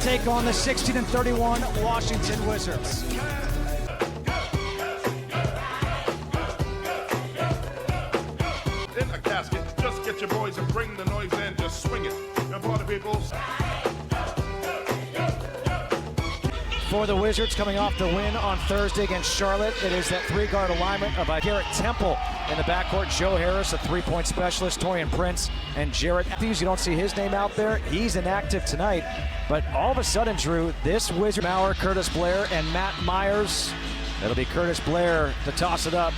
take on the 16-31 Washington Wizards. In a casket, just get your boys and bring the noise in, just swing it. Your party people. For the Wizards, coming off the win on Thursday against Charlotte, it is that three-guard alignment of Garrett Temple in the backcourt. Joe Harris, a three-point specialist, Taurean Prince, and Jarrett Matthews. You don't see his name out there. He's inactive tonight. But all of a sudden, Drew, this Wizard, Maurer, Curtis Blair, and Matt Myers. It'll be Curtis Blair to toss it up.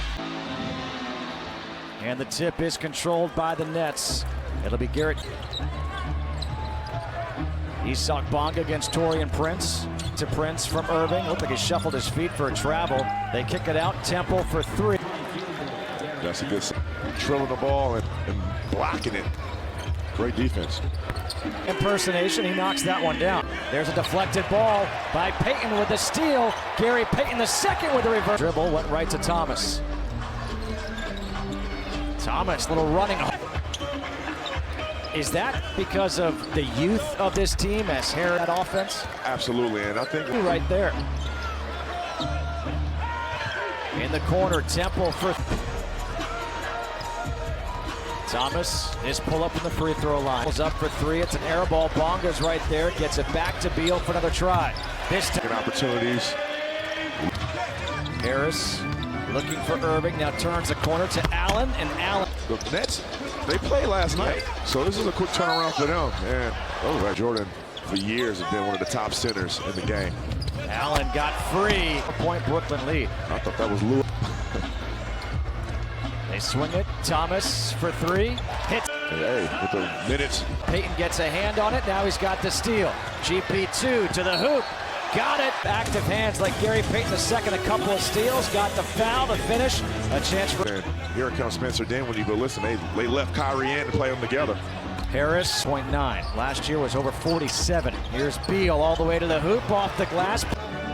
And the tip is controlled by the Nets. It'll be Garrett. Isak Bonga against Taurean Prince. To Prince from Irving. Looked like he shuffled his feet for a travel. They kick it out. Temple for three. That's a good drilling the ball and blocking it. Great defense. Impersonation, he knocks that one down. There's a deflected ball by Payton with the steal. Gary Payton the second with the reverse. Dribble went right to Thomas. Thomas, little running. Is that because of the youth of this team as Harris at offense? Absolutely, and I think right there. In the corner, Temple for Thomas. His pull up in the free throw line. Pulls up for three. It's an air ball. Bonga's right there. Gets it back to Beal for another try. This time opportunities. Harris looking for Irving. Now turns the corner to Allen, and Allen. The Nets, they played last night, so this is a quick turnaround for them. And Jordan, for years, has been one of the top centers in the game. Allen got free. Point Brooklyn lead. I thought that was Lou. They swing it. Thomas for three. Hits. Hey, with the minutes. Payton gets a hand on it. Now he's got the steal. GP2 to the hoop. Got it. Active hands like Gary Payton the second. A couple of steals. Got the foul, the finish. A chance for. And here comes Spencer Dinwiddie. But listen, they left Kyrie in to play them together. Harris, 0.9. Last year was over 47. Here's Beal all the way to the hoop, off the glass.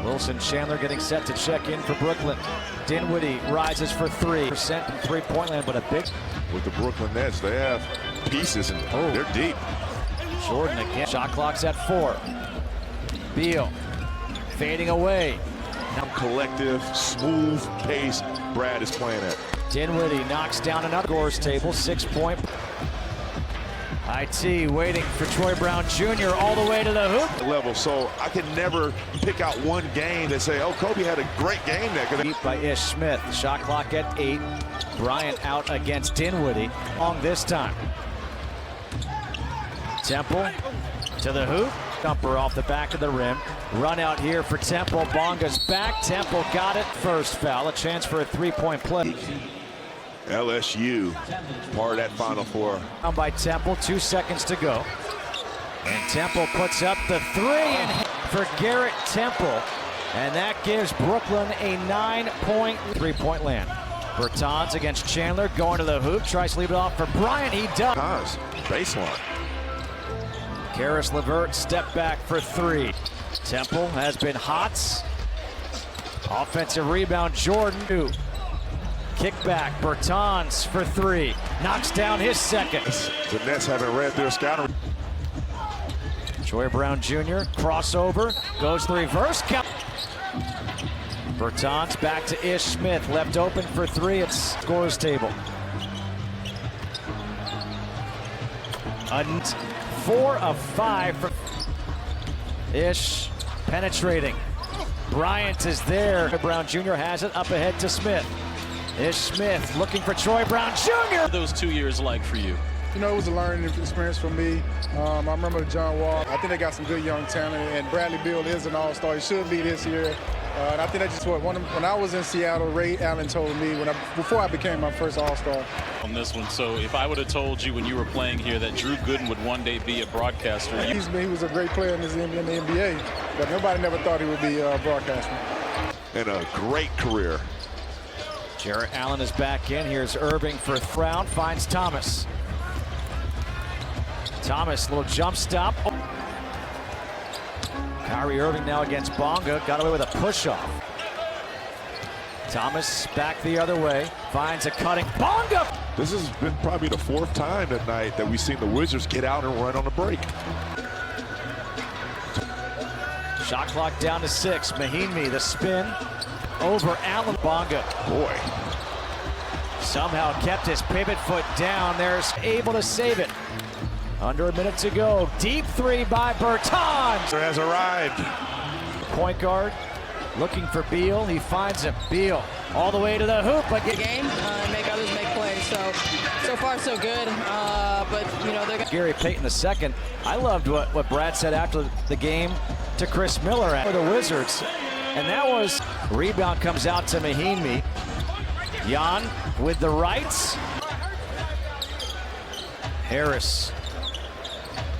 Wilson Chandler getting set to check in for Brooklyn. Dinwiddie rises for 3% from three-point land, but a big. With the Brooklyn Nets, they have pieces and they're deep. Jordan again. Shot clock's at 4. Beal fading away. Now collective, smooth pace Brad is playing at. Dinwiddie knocks down another scores table, 6-point. IT waiting for Troy Brown Jr. all the way to the hoop. Level, so I can never pick out one game and say, oh, Kobe had a great game there. Beat by Ish Smith. Shot clock at 8. Bryant out against Dinwiddie. Long this time. Temple to the hoop. Jumper off the back of the rim. Run out here for Temple. Bonga's back. Temple got it. First foul. A chance for a three-point play. LSU, part of that Final Four. Down by Temple, 2 seconds to go. And Temple puts up the three for Garrett Temple. And that gives Brooklyn a 9-point three-point land. Bertans against Chandler, going to the hoop, tries to leave it off for Bryant, he does. Baseline. Karis LeVert, step back for 3. Temple has been hot. Offensive rebound, Jordan. Kick back, Bertans for 3. Knocks down his second. The Nets haven't read their scouting. Troy Brown Jr. crossover, goes the reverse count. Bertans back to Ish Smith, left open for 3. It's scores table. 4 of 5 for Ish penetrating. Bryant is there. Brown Jr. has it up ahead to Smith. Ish Smith looking for Troy Brown Jr. What are those 2 years like for you? You know, it was a learning experience for me. I remember John Wall. I think they got some good young talent, and Bradley Beal is an all-star. He should be this year. And I think that's just what when I was in Seattle, Ray Allen told me before I became my first all-star. On this one, so if I would have told you when you were playing here that Drew Gooden would one day be a broadcaster. He was a great player in the NBA, but nobody never thought he would be a broadcaster. And a great career. Jarrett Allen is back in. Here's Irving for Brown, finds Thomas. Thomas, little jump stop. Kyrie Irving now against Bonga, got away with a push-off. Thomas back the other way, finds a cutting Bonga. This has been probably the 4th time tonight that we've seen the Wizards get out and run on the break. Shot clock down to 6. Mahinmi, the spin over Allen. Bonga. Boy. Somehow kept his pivot foot down. There's able to save it. Under a minute to go. Deep three by Bertans. Has arrived. Point guard looking for Beal. He finds him. Beal all the way to the hoop. But Game and make others make plays. So far so good. But you know they're Gary Payton II. I loved what Brad said after the game to Chris Miller for the Wizards, and that was rebound comes out to Mahinmi. Jan with the rights. Harris.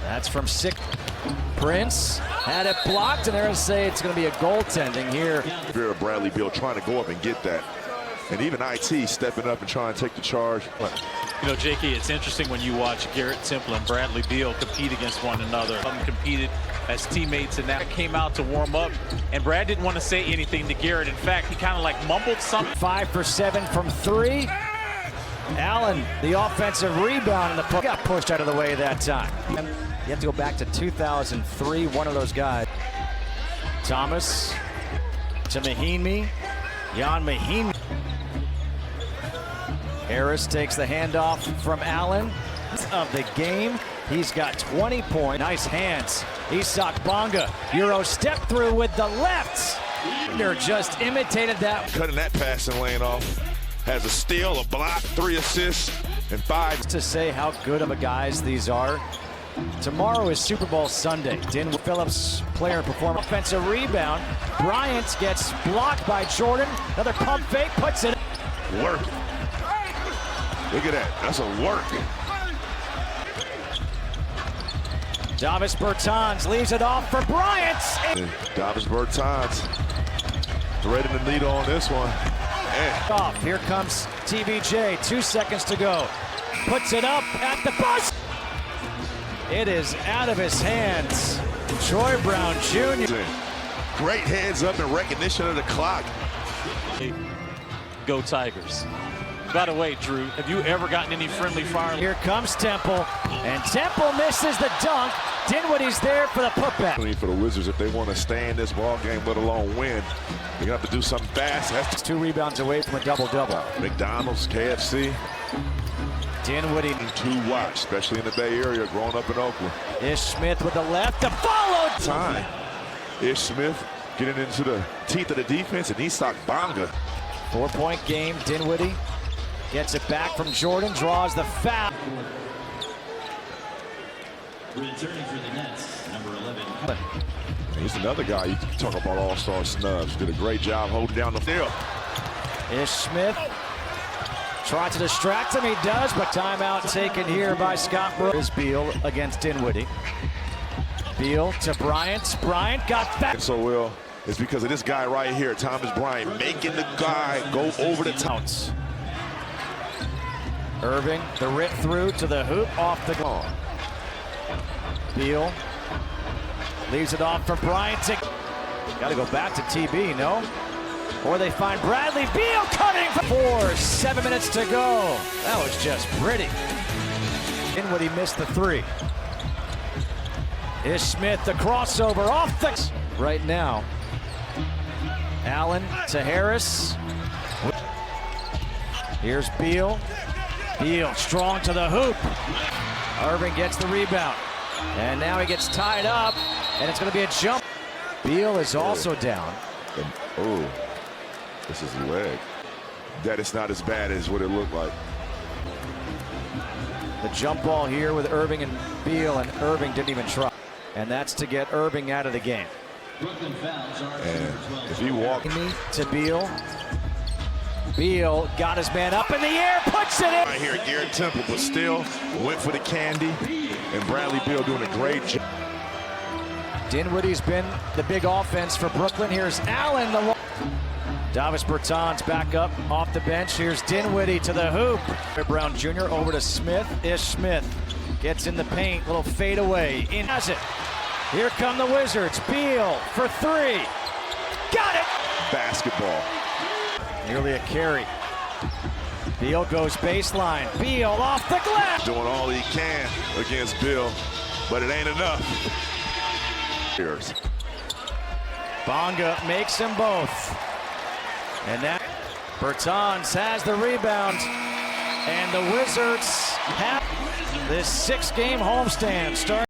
That's from 6. Prince had it blocked, and they're going to say it's going to be a goaltending here. Vera Bradley Beal trying to go up and get that. And even IT stepping up and trying to take the charge. You know, JK, it's interesting when you watch Garrett Temple and Bradley Beal compete against one another. Some competed as teammates, and that came out to warm up. And Brad didn't want to say anything to Garrett. In fact, he kind of like mumbled something. 5 for 7 from 3. Allen, the offensive rebound, and the puck got pushed out of the way that time. You have to go back to 2003, one of those guys. Thomas to Mahinmi. Jan Mahinmi. Harris takes the handoff from Allen of the game. He's got 20 points. Nice hands. Isak Bonga. Euro step through with the left. They're just imitated that. Cutting that passing lane off. Has a steal, a block, 3 assists, and 5. To say how good of a guys these are. Tomorrow is Super Bowl Sunday. Din Phillips, player performer, offensive rebound. Bryant gets blocked by Jordan. Another pump fake, puts it. Work. Look at that. That's a work. Davis Bertans leaves it off for Bryant. Davis Bertans threading the needle on this one. And Off. Here comes TBJ. 2 seconds to go. Puts it up at the buzzer. It is out of his hands. Troy Brown Jr. Great heads up in recognition of the clock. Go Tigers. By the way, Drew, have you ever gotten any friendly fire? Here comes Temple, and Temple misses the dunk. Dinwiddie's there for the putback. For the Wizards, if they want to stay in this ball game, let alone win, they're gonna have to do something fast. That's 2 rebounds away from a double-double. McDonald's, KFC. Dinwiddie. To watch, especially in the Bay Area, growing up in Oakland. Ish Smith with the left, the follow. Time. Ish Smith getting into the teeth of the defense, and Isak Bonga. 4-point game. Dinwiddie gets it back from Jordan, draws the foul. Returning for the Nets, number 11. He's another guy you talk about all-star snubs. Did a great job holding down the field. Ish Smith tried to distract him. He does, but timeout taken here by Scott Brooks. Is Beal against Dinwiddie. Beal to Bryant. Bryant got back. So well, it's because of this guy right here, Thomas Bryant, making the guy go over the top. Irving, the rip through to the hoop, off the goal. Beal leaves it off for Bryant. Got to go back to TB, no? Or they find Bradley Beal cutting for 4. 7 minutes to go. That was just pretty. Dinwiddie missed the 3. Ish Smith, the crossover off the... Right now. Allen to Harris. Here's Beal. Beal strong to the hoop. Irving gets the rebound. And now he gets tied up. And it's going to be a jump. Beal is also down. Oh, this is the leg. That is not as bad as what it looked like. The jump ball here with Irving and Beal, and Irving didn't even try. And that's to get Irving out of the game. And if he walked to Beal. Beal got his man up in the air, puts it in. right here, Garrett Temple, but still went for the candy. And Bradley Beal doing a great job. Dinwiddie's been the big offense for Brooklyn. Here's Allen. Davis Bertans back up off the bench. Here's Dinwiddie to the hoop. Brown Jr. over to Smith. Ish Smith gets in the paint. Little fade away. In has it. Here come the Wizards. Beal for 3. Got it. Basketball. Nearly a carry. Beal goes baseline. Beal off the glass. Doing all he can against Bill, but it ain't enough. Bonga makes them both. And now Bertans has the rebound. And the Wizards have this 6-game homestand.